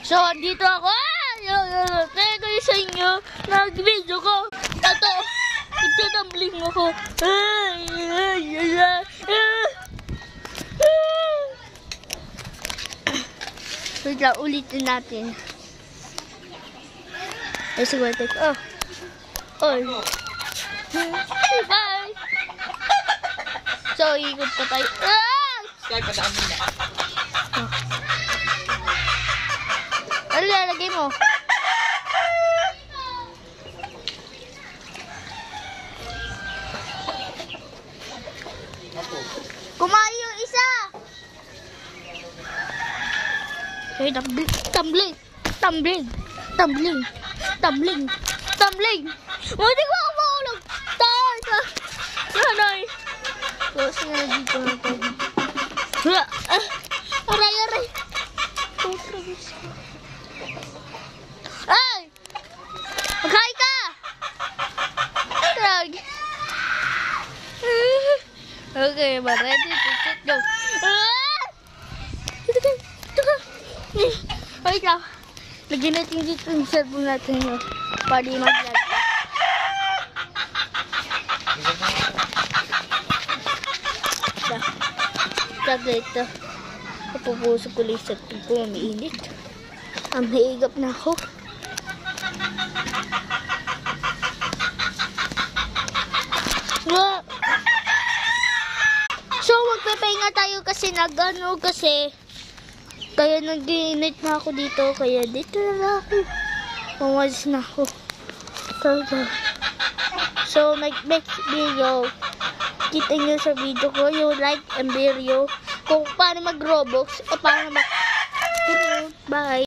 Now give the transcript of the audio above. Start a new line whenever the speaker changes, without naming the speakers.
So, dito ako. Kaya kayo sa inyo, nag-video ko. Ito, nagtatumbling ako. Wait lang, ulitin natin. Ay, siguro take. Oh. Oy. Bye. So, ikot pa tayo.
Sky, padaan mo na.
Ano lalagay mo? Kumain yung isa! Okay, tumbling! Tumbling! Tumbling! Tumbling! Tumbling! Hindi ko ako maulog! Tayo! Nanay! Kasi nga dito na tayo. Aray, aray! Ay! Magkain ka! Drag! Okay, we're ready to sit down. Wait lang. Lagyan natin dito yung cellphone natin yun. Para di mag-lag. Ito. Napupuso ko lang sa ito ko. Mainit. Ang naigap na ako. So, magpapahinga tayo kasi nag-ano kasi kaya nag-init na ako dito. Kaya dito na ako. Mawalis na ako. So, next video, kita nyo sa video ko yung like and video kung paano mag-Roblox o paano mag-Bye!